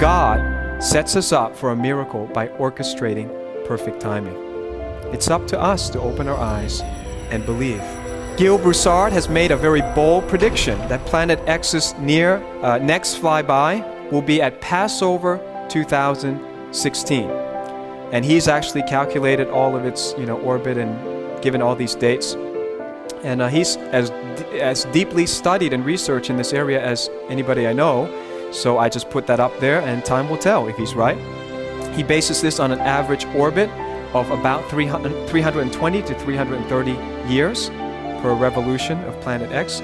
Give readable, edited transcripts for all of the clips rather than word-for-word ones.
God sets us up for a miracle by orchestrating perfect timing. It's up to us to open our eyes and believe. Gill Broussard has made a very bold prediction that Planet X's next flyby will be at Passover 2016. And he's actually calculated all of its orbit and given all these dates. And he's as deeply studied and researched in this area as anybody I know. So I just put that up there, and time will tell if he's right. He bases this on an average orbit of about 320 to 330 years per revolution of Planet X.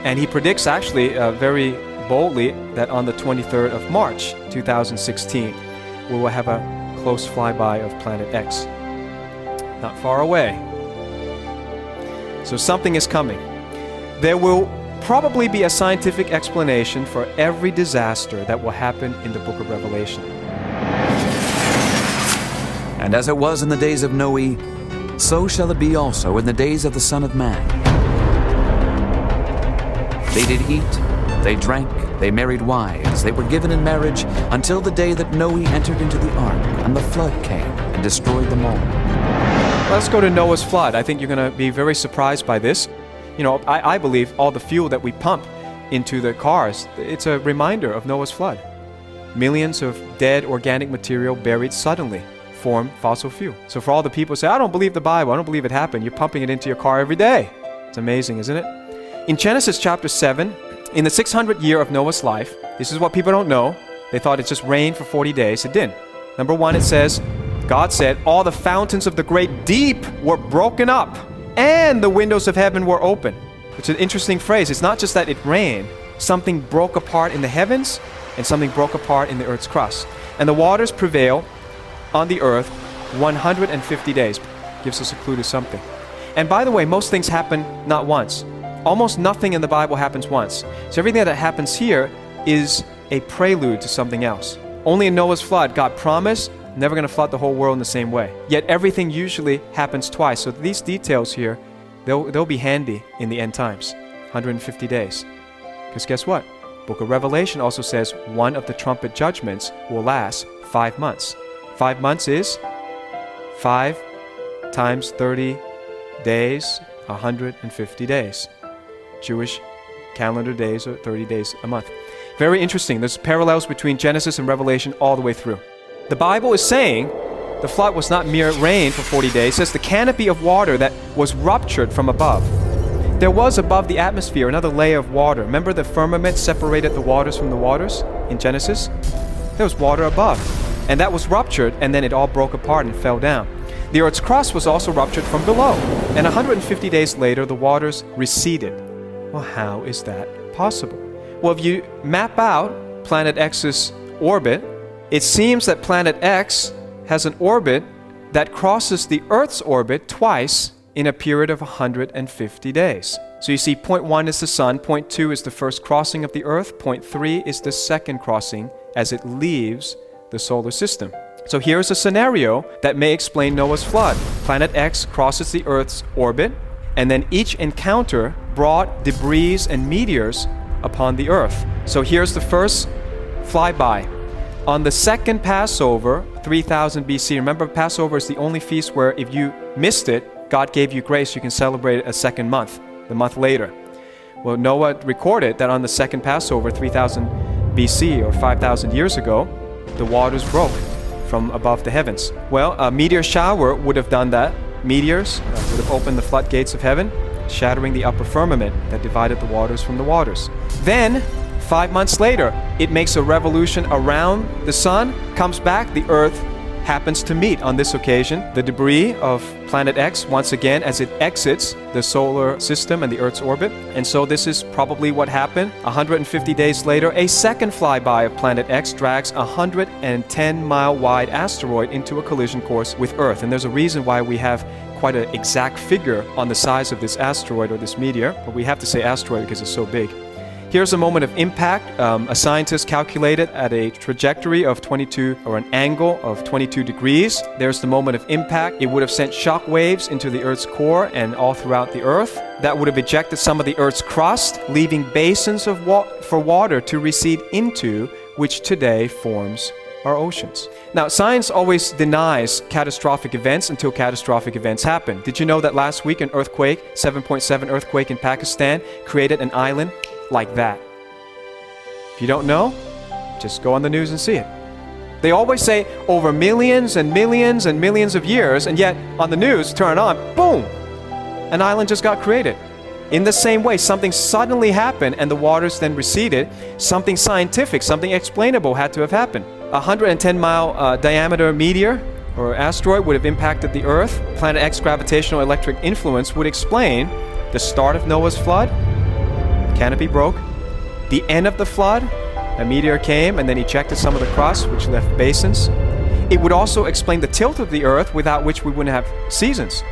And he predicts actually very boldly that on the 23rd of March 2016, we will have a close flyby of Planet X. Not far away. So something is coming. There will probably be a scientific explanation for every disaster that will happen in the book of Revelation. And as it was in the days of Noe, so shall it be also in the days of the Son of Man. They did eat, they drank, they married wives, they were given in marriage until the day that Noe entered into the ark, and the flood came and destroyed them all. Let's go to Noah's flood. I think you're going to be very surprised by this. I believe all the fuel that we pump into the cars, it's a reminder of Noah's flood. Millions of dead organic material buried suddenly form fossil fuel. So for all the people who say, I don't believe the Bible, I don't believe it happened, you're pumping it into your car every day. It's amazing, isn't it? In Genesis chapter 7, in the 600th year of Noah's life, this is what people don't know. They thought it just rained for 40 days. It didn't. Number one, it says, God said, all the fountains of the great deep were broken up, and the windows of heaven were open. It's an interesting phrase. It's not just that it rained. Something broke apart in the heavens, and something broke apart in the earth's crust. And the waters prevailed on the earth 150 days. Gives us a clue to something. And by the way, most things happen not once. Almost nothing in the Bible happens once. So everything that happens here is a prelude to something else. Only in Noah's flood, God promised, never going to flood the whole world in the same way. Yet everything usually happens twice. So these details here, they'll be handy in the end times. 150 days. Because guess what? Book of Revelation also says one of the trumpet judgments will last 5 months. 5 months is 5 times 30 days, 150 days. Jewish calendar days are 30 days a month. Very interesting. There's parallels between Genesis and Revelation all the way through. The Bible is saying the flood was not mere rain for 40 days. It says the canopy of water that was ruptured from above. There was above the atmosphere another layer of water. Remember the firmament separated the waters from the waters in Genesis? There was water above. And that was ruptured, and then it all broke apart and fell down. The earth's crust was also ruptured from below. And 150 days later, the waters receded. Well, how is that possible? Well, if you map out Planet X's orbit, it seems that Planet X has an orbit that crosses the Earth's orbit twice in a period of 150 days. So you see, point 1 is the sun, point 2 is the first crossing of the Earth, point 3 is the second crossing as it leaves the solar system. So here's a scenario that may explain Noah's flood. Planet X crosses the Earth's orbit, and then each encounter brought debris and meteors upon the Earth. So here's the first flyby. On the second Passover, 3000 BC, remember Passover is the only feast where if you missed it, God gave you grace, you can celebrate it a second month, the month later. Well, Noah recorded that on the second Passover, 3000 BC or 5,000 years ago, the waters broke from above the heavens. Well, a meteor shower would have done that. Meteors would have opened the floodgates of heaven, shattering the upper firmament that divided the waters from the waters. Then, 5 months later, it makes a revolution around the sun, comes back, the earth happens to meet on this occasion the debris of Planet X once again as it exits the solar system and the Earth's orbit. And so this is probably what happened. 150 days later, a second flyby of Planet X drags a 110-mile wide asteroid into a collision course with Earth. And there's a reason why we have quite an exact figure on the size of this asteroid or this meteor, but we have to say asteroid because it's so big. Here's a moment of impact. A scientist calculated at a trajectory of 22, or an angle of 22 degrees. There's the moment of impact. It would have sent shock waves into the Earth's core and all throughout the Earth. That would have ejected some of the Earth's crust, leaving basins for water to recede into, which today forms our oceans. Now, science always denies catastrophic events until catastrophic events happen. Did you know that last week an earthquake, 7.7 earthquake in Pakistan, created an island like that? If you don't know, just go on the news and see it. They always say over millions and millions and millions of years, and yet on the news, turn it on, boom, an island just got created. In the same way, something suddenly happened and the waters then receded. Something scientific, something explainable had to have happened. A 110-mile diameter meteor or asteroid would have impacted the Earth. Planet X gravitational electric influence would explain the start of Noah's flood. The canopy broke. The end of the flood. A meteor came and then ejected some of the crust, which left basins. It would also explain the tilt of the Earth, without which we wouldn't have seasons.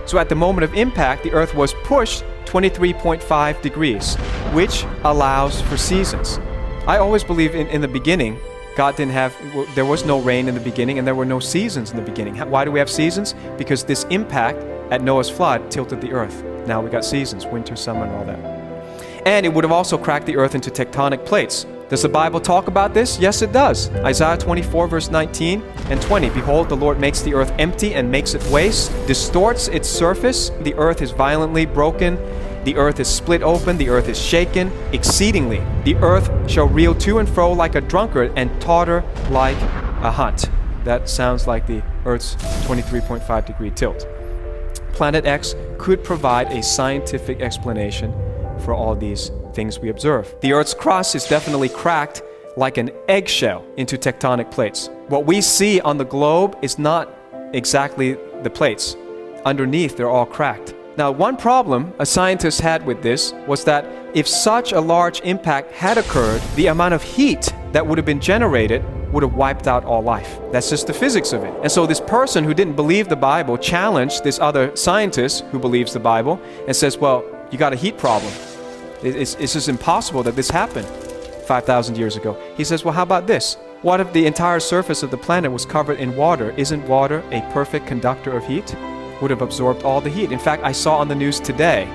So at the moment of impact, the Earth was pushed 23.5 degrees, which allows for seasons. I always believe in the beginning, there was no rain in the beginning and there were no seasons in the beginning. Why do we have seasons? Because this impact at Noah's flood tilted the Earth. Now we got seasons, winter, summer, and all that. And it would have also cracked the Earth into tectonic plates. Does the Bible talk about this? Yes, it does. Isaiah 24, verse 19 and 20. Behold, the Lord makes the earth empty and makes it waste, distorts its surface. The earth is violently broken. The earth is split open. The earth is shaken exceedingly. The earth shall reel to and fro like a drunkard and totter like a hunt. That sounds like the Earth's 23.5 degree tilt. Planet X could provide a scientific explanation for all these things we observe. The Earth's crust is definitely cracked like an eggshell into tectonic plates. What we see on the globe is not exactly the plates. Underneath, they're all cracked. Now, one problem a scientist had with this was that if such a large impact had occurred, the amount of heat that would have been generated would have wiped out all life. That's just the physics of it. And so this person who didn't believe the Bible challenged this other scientist who believes the Bible and says, well, you got a heat problem. It's just impossible that this happened 5,000 years ago. He says, well, how about this? What if the entire surface of the planet was covered in water? Isn't water a perfect conductor of heat? Would have absorbed all the heat. In fact, I saw on the news today,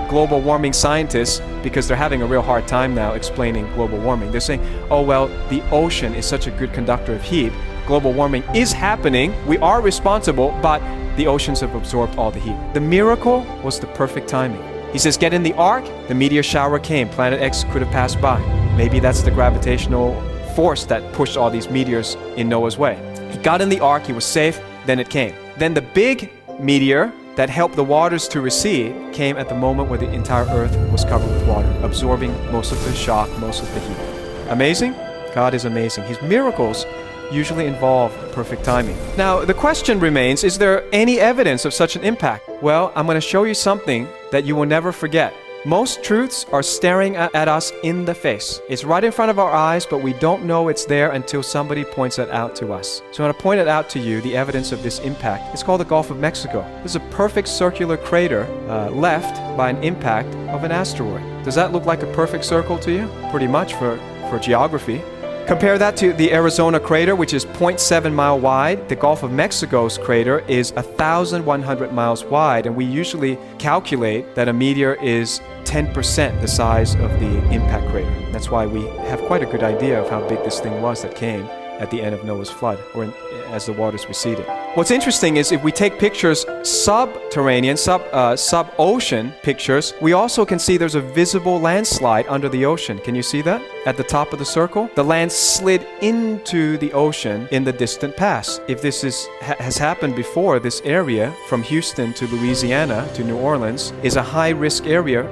global warming scientists, because they're having a real hard time now explaining global warming. They're saying, oh, well, the ocean is such a good conductor of heat. Global warming is happening. We are responsible, but the oceans have absorbed all the heat. The miracle was the perfect timing. He says, get in the ark. The meteor shower came. Planet X could have passed by. Maybe that's the gravitational force that pushed all these meteors in Noah's way. He got in the ark. He was safe. Then it came. Then the big meteor that helped the waters to recede came at the moment where the entire earth was covered with water, absorbing most of the shock, most of the heat. Amazing? God is amazing. His miracles usually involve perfect timing. Now, the question remains, is there any evidence of such an impact? Well, I'm going to show you something that you will never forget. Most truths are staring at us in the face. It's right in front of our eyes, but we don't know it's there until somebody points it out to us. So I'm going to point it out to you, the evidence of this impact. It's called the Gulf of Mexico. This is a perfect circular crater left by an impact of an asteroid. Does that look like a perfect circle to you? Pretty much for geography. Compare that to the Arizona crater, which is 0.7 mile wide. The Gulf of Mexico's crater is 1,100 miles wide, and we usually calculate that a meteor is 10% the size of the impact crater. That's why we have quite a good idea of how big this thing was that came at the end of Noah's flood, or as the waters receded. What's interesting is if we take pictures subterranean, sub-ocean pictures, we also can see there's a visible landslide under the ocean. Can you see that? At the top of the circle, the land slid into the ocean in the distant past. If this has happened before, this area from Houston to Louisiana to New Orleans is a high-risk area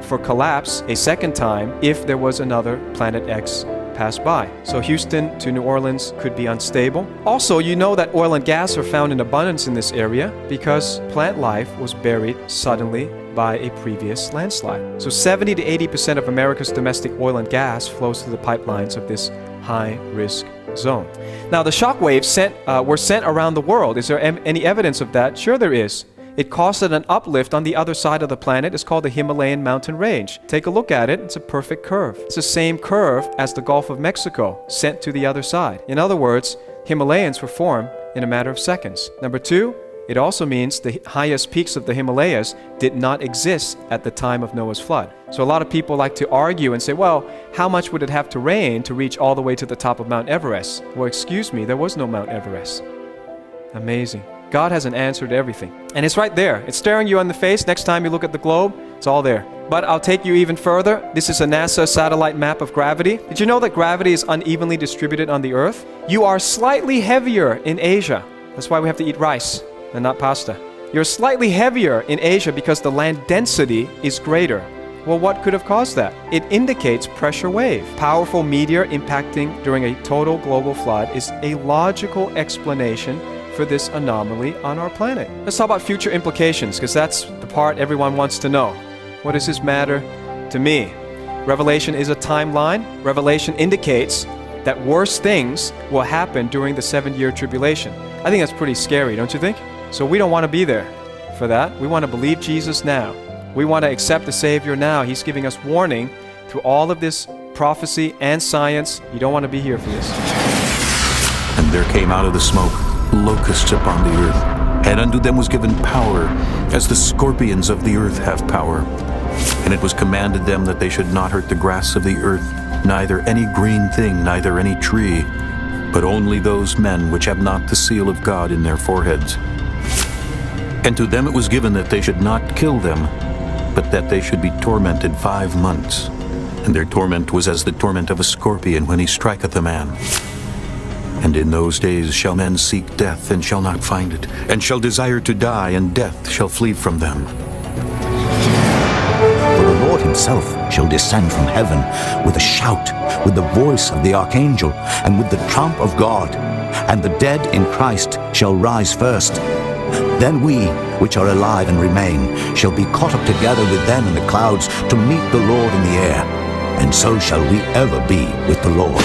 for collapse a second time if there was another Planet X pass by. So Houston to New Orleans could be unstable. Also, you know that oil and gas are found in abundance in this area because plant life was buried suddenly by a previous landslide. So 70 to 80% of America's domestic oil and gas flows through the pipelines of this high-risk zone. Now, the shock waves were sent around the world. Is there any evidence of that? Sure there is. It caused an uplift on the other side of the planet. It's called the Himalayan mountain range. Take a look at it. It's a perfect curve. It's the same curve as the Gulf of Mexico, sent to the other side. In other words, Himalayans were formed in a matter of seconds. Number two, It also means the highest peaks of the Himalayas did not exist at the time of Noah's flood. So a lot of people like to argue and say, well, how much would it have to rain to reach all the way to the top of Mount Everest? Well, excuse me, there was no Mount Everest. Amazing. God has an answer to everything. And it's right there. It's staring you in the face. Next time you look at the globe, it's all there. But I'll take you even further. This is a NASA satellite map of gravity. Did you know that gravity is unevenly distributed on the Earth? You are slightly heavier in Asia. That's why we have to eat rice and not pasta. You're slightly heavier in Asia because the land density is greater. Well, what could have caused that? It indicates pressure wave. Powerful meteor impacting during a total global flood is a logical explanation for this anomaly on our planet. Let's talk about future implications, because that's the part everyone wants to know. What does this matter to me? Revelation is a timeline. Revelation indicates that worse things will happen during the 7-year tribulation. I think that's pretty scary, don't you think? So we don't want to be there for that. We want to believe Jesus now. We want to accept the Savior now. He's giving us warning through all of this prophecy and science. You don't want to be here for this. And there came out of the smoke locusts upon the earth, and unto them was given power, as the scorpions of the earth have power. And it was commanded them that they should not hurt the grass of the earth, neither any green thing, neither any tree, but only those men which have not the seal of God in their foreheads. And to them it was given that they should not kill them, but that they should be tormented 5 months. And their torment was as the torment of a scorpion when he striketh a man. And in those days shall men seek death, and shall not find it, and shall desire to die, and death shall flee from them. For the Lord himself shall descend from heaven with a shout, with the voice of the archangel, and with the trump of God. And the dead in Christ shall rise first. Then we, which are alive and remain, shall be caught up together with them in the clouds to meet the Lord in the air. And so shall we ever be with the Lord.